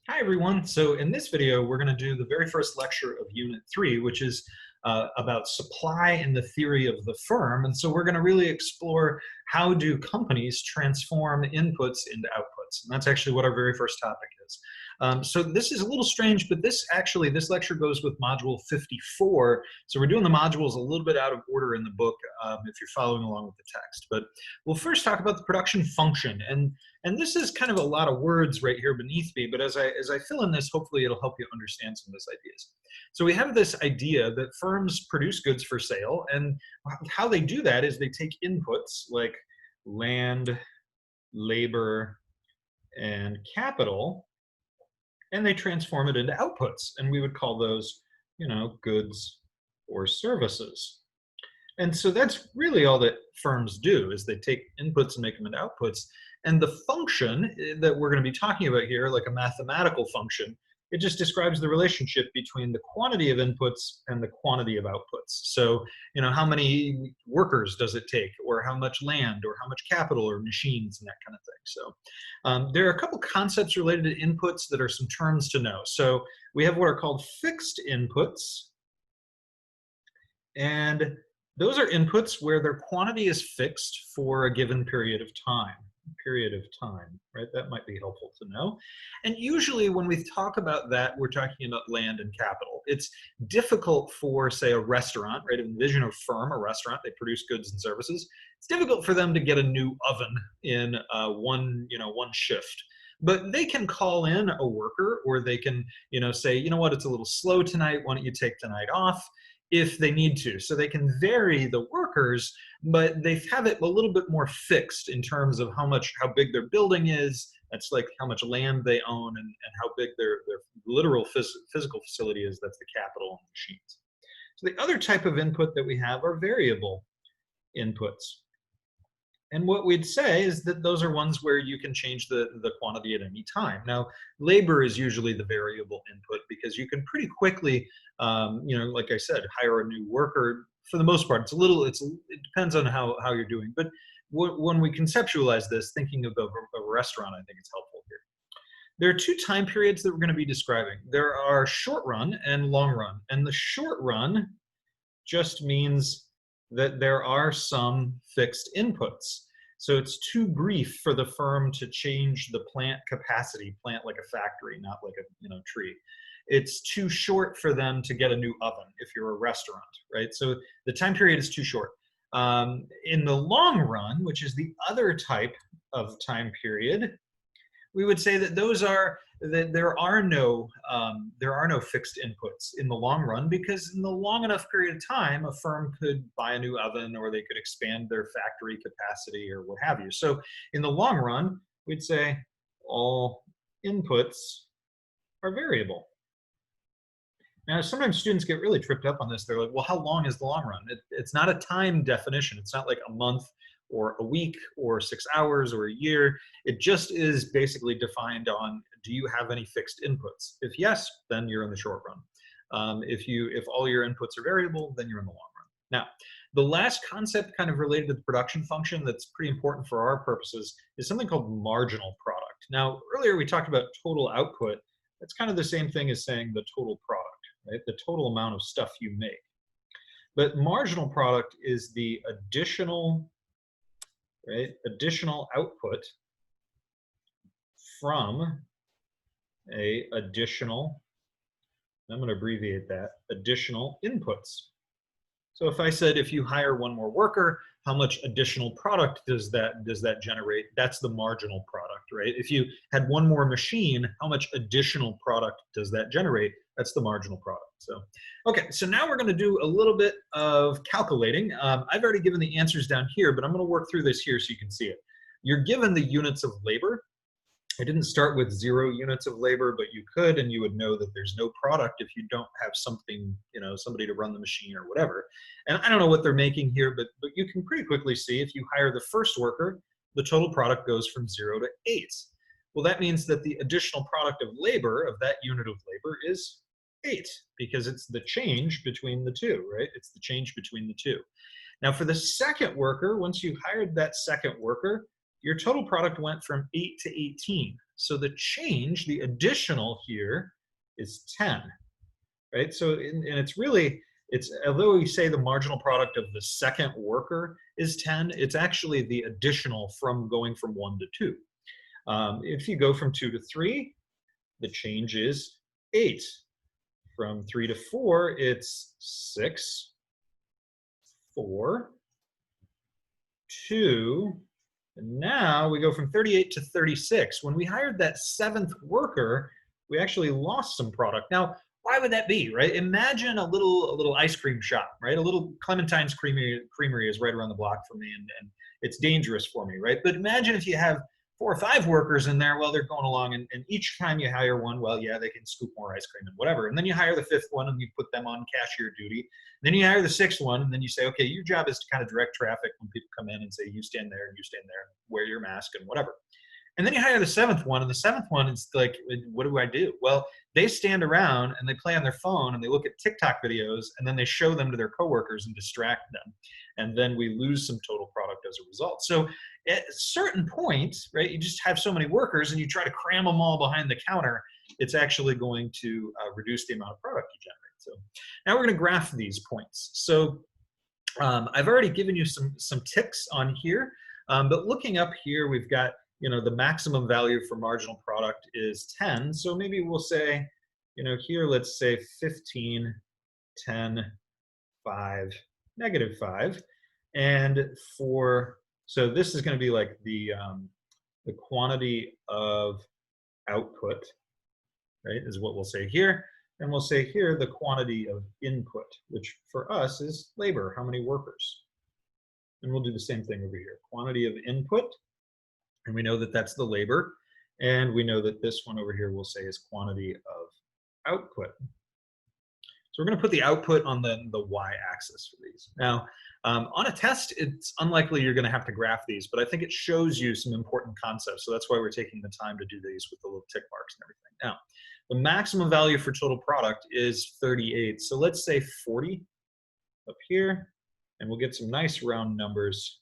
Hi everyone. So in this video, we're going to do the very first lecture of Unit 3, which is about supply and the theory of the firm. And so we're going to really explore how do companies transform inputs into outputs. And that's actually what our very first topic is. So this is a little strange, but this lecture goes with module 54. So we're doing the modules a little bit out of order in the book if you're following along with the text. But we'll first talk about the production function. And this is kind of a lot of words right here beneath me, but as I fill in this, hopefully it'll help you understand some of these ideas. So we have this idea that firms produce goods for sale, and how they do that is they take inputs like land, labor, and capital, and they transform it into outputs, and we would call those, goods or services. And so that's really all that firms do is they take inputs and make them into outputs. And the function that we're going to be talking about here, like a mathematical function, it just describes the relationship between the quantity of inputs and the quantity of outputs. So, how many workers does it take, or how much land, or how much capital, or machines, and that kind of thing. So there are a couple concepts related to inputs that are some terms to know. So we have what are called fixed inputs. And those are inputs where their quantity is fixed for a given period of time. Right? That might be helpful to know. And usually when we talk about that, we're talking about land and capital. It's difficult for, say, a restaurant, right? Envision a firm, a restaurant, they produce goods and services. It's difficult for them to get a new oven in one shift. But they can call in a worker, or they can, say, what, it's a little slow tonight, why don't you take tonight off? If they need to. So they can vary the workers, but they have it a little bit more fixed in terms of how big their building is. That's like how much land they own, and how big their literal physical facility is. That's the capital and machines. So the other type of input that we have are variable inputs. And what we'd say is that those are ones where you can change the quantity at any time. Now, labor is usually the variable input because you can pretty quickly, like I said, hire a new worker. For the most part, it depends on how you're doing. But when we conceptualize this, thinking of a restaurant, I think it's helpful here. There are two time periods that we're going to be describing. There are short run and long run. And the short run just means that there are some fixed inputs. So it's too brief for the firm to change the plant capacity, plant like a factory, not like a tree. It's too short for them to get a new oven if you're a restaurant, right? So the time period is too short. In the long run, which is the other type of time period, we would say that there are no fixed inputs in the long run, because in the long enough period of time, a firm could buy a new oven, or they could expand their factory capacity, or what have you. So in the long run, we'd say all inputs are variable. Now, sometimes students get really tripped up on this. They're like, well, how long is the long run? It's not a time definition. It's not like a month or a week or 6 hours or a year. It just is basically defined on, do you have any fixed inputs? If yes, then you're in the short run. If all your inputs are variable, then you're in the long run. Now, the last concept kind of related to the production function that's pretty important for our purposes is something called marginal product. Now, earlier we talked about total output. That's kind of the same thing as saying the total product, right? The total amount of stuff you make. But marginal product is the additional output from I'm going to abbreviate that, additional inputs. So if I said, if you hire one more worker, how much additional product does that generate? That's the marginal product, right? If you had one more machine, how much additional product does that generate? That's the marginal product. So, okay, so now we're going to do a little bit of calculating. I've already given the answers down here, but I'm going to work through this here so you can see it. You're given the units of labor. I didn't start with 0 units of labor, but you could, and you would know that there's no product if you don't have something, somebody to run the machine or whatever. And I don't know what they're making here, but you can pretty quickly see if you hire the first worker, the total product goes from 0 to 8. Well, that means that the additional product of labor, of that unit of labor, is 8, because it's the change between the two, right? It's the change between the two. Now, for the second worker, once you hired that second worker, your total product went from 8 to 18. So the change, the additional here is 10, right? So, and it's really, it's, although we say the marginal product of the second worker is 10, it's actually the additional from going from 1 to 2. If you go from 2 to 3, the change is 8. From 3 to 4, it's 6, 4, 2, and now we go from 38 to 36. When we hired that 7th worker, we actually lost some product. Now, why would that be, right? Imagine a little ice cream shop, right? A little Clementine's Creamery is right around the block for me, and it's dangerous for me, right? But imagine if you have 4 or 5 workers in there, well, they're going along, and each time you hire one, well, yeah, they can scoop more ice cream and whatever. And then you hire the 5th one and you put them on cashier duty. Then you hire the 6th one, and then you say, okay, your job is to kind of direct traffic when people come in and say, you stand there and you stand there, wear your mask and whatever. And then you hire the 7th one, and the 7th one is like, what do I do? Well, they stand around and they play on their phone and they look at TikTok videos, and then they show them to their coworkers and distract them. And then we lose some total product as a result. So at a certain point, right, you just have so many workers and you try to cram them all behind the counter, it's actually going to reduce the amount of product you generate. So now we're going to graph these points. So I've already given you some ticks on here, but looking up here, we've got, you know, the maximum value for marginal product is 10. So maybe we'll say, you know, here, let's say 15, 10, 5, -5. And for, so this is going to be like the quantity of output, right, is what we'll say here. And we'll say here the quantity of input, which for us is labor, how many workers. And we'll do the same thing over here, quantity of input. And we know that that's the labor. And we know that this one over here we'll say is quantity of output. So we're going to put the output on the y-axis for these. Now, on a test, it's unlikely you're going to have to graph these, but I think it shows you some important concepts. So that's why we're taking the time to do these with the little tick marks and everything. Now, the maximum value for total product is 38. So let's say 40 up here, and we'll get some nice round numbers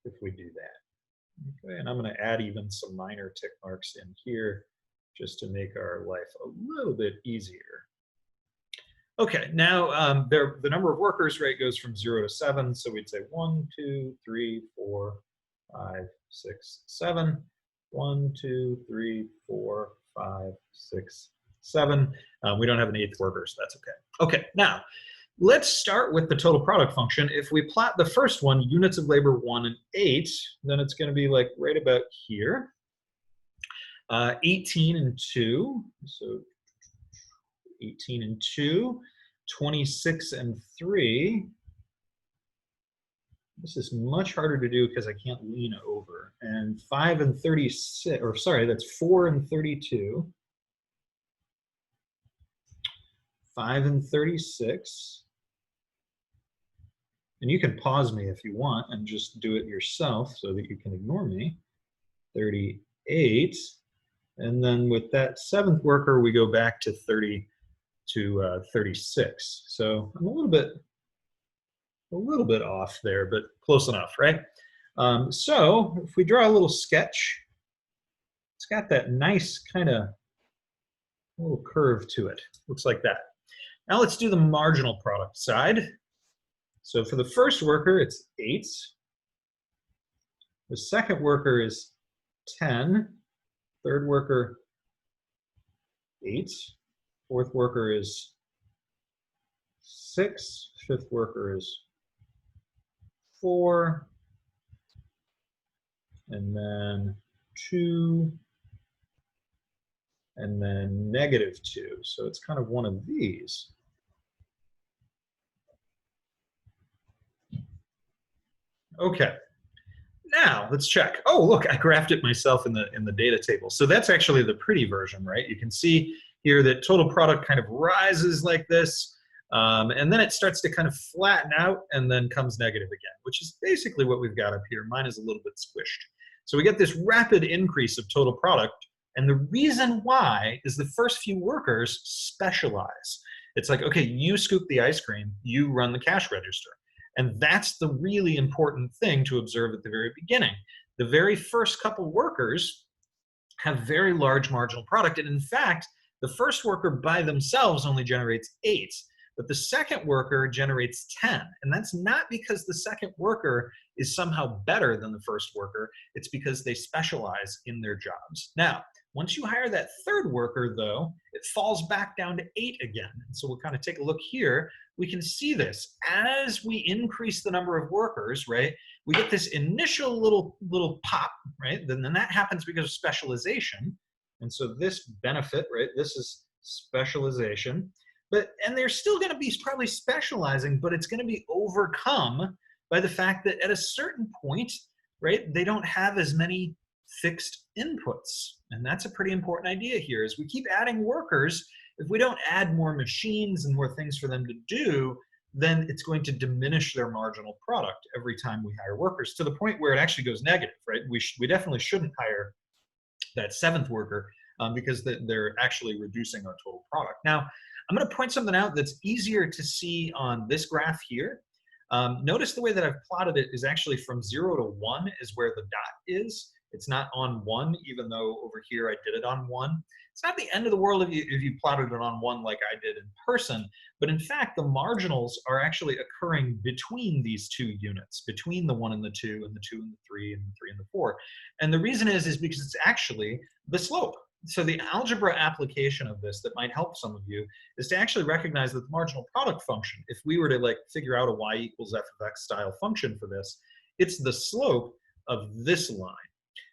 if we do that. Okay, and I'm going to add even some minor tick marks in here just to make our life a little bit easier. Okay, now the number of workers, right, goes from 0 to 7. So we'd say 1, 2, 3, 4, 5, 6, 7. 1, 2, 3, 4, 5, 6, 7. We don't have an 8th worker, so that's okay. Okay, now let's start with the total product function. If we plot the first one, units of labor 1 and 8, then it's going to be like right about here. 18 and 2, so 18 and 2, 26 and 3. This is much harder to do because I can't lean over. And 5 and 36, or sorry, that's 4 and 32. 5 and 36. And you can pause me if you want and just do it yourself so that you can ignore me. 38. And then with that 7th worker, we go back to 30 to 36. So I'm a little bit off there, but close enough, right? So if we draw a little sketch, it's got that nice kind of little curve to it. Looks like that. Now let's do the marginal product side. So for the first worker, it's 8. The second worker is 10. Third worker, 8. Fourth worker is 6. Fifth worker is 4. And then 2. And then -2. So it's kind of one of these. Okay. Now let's check. Oh, look, I graphed it myself in the data table. So that's actually the pretty version, right? You can see here that total product kind of rises like this, and then it starts to kind of flatten out and then comes negative again, which is basically what we've got up here. Mine is a little bit squished. So we get this rapid increase of total product, and the reason why is the first few workers specialize. It's like, okay, you scoop the ice cream, you run the cash register. And that's the really important thing to observe at the very beginning. The very first couple workers have very large marginal product. And in fact, the first worker by themselves only generates 8, but the second worker generates 10. And that's not because the second worker is somehow better than the first worker. It's because they specialize in their jobs. Now, once you hire that third worker, though, it falls back down to 8 again. And so we'll kind of take a look here. We can see this as we increase the number of workers, right? We get this initial little pop, right? Then that happens because of specialization. And so this benefit, right? This is specialization. And they're still going to be probably specializing, but it's going to be overcome by the fact that at a certain point, right, they don't have as many fixed inputs. And that's a pretty important idea here. As we keep adding workers, if we don't add more machines and more things for them to do, then it's going to diminish their marginal product every time we hire workers, to the point where it actually goes negative, right? We definitely shouldn't hire that seventh worker because they're actually reducing our total product. Now, I'm going to point something out that's easier to see on this graph here. Notice the way that I've plotted it is actually from 0 to 1 is where the dot is. It's not on 1, even though over here I did it on 1. It's not the end of the world if you plotted it on 1 like I did in person, but in fact, the marginals are actually occurring between these two units, between the 1 and the 2, and the 2 and the 3, and the 3 and the 4. And the reason is because it's actually the slope. So the algebra application of this that might help some of you is to actually recognize that the marginal product function, if we were to like figure out a y equals f of x style function for this, it's the slope of this line.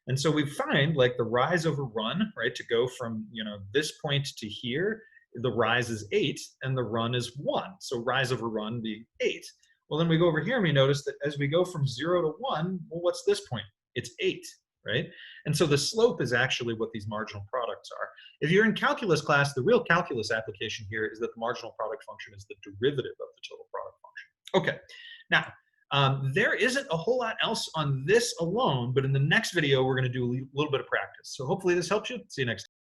And so we find like the rise over run, right, to go from, this point to here, the rise is 8 and the run is 1. So rise over run being 8. Well, then we go over here and we notice that as we go from 0 to 1, well, what's this point? It's 8, right? And so the slope is actually what these marginal products are. If you're in calculus class, the real calculus application here is that the marginal product function is the derivative of the total product function. Okay, now, there isn't a whole lot else on this alone, but in the next video, we're going to do a little bit of practice. So hopefully this helps you. See you next time.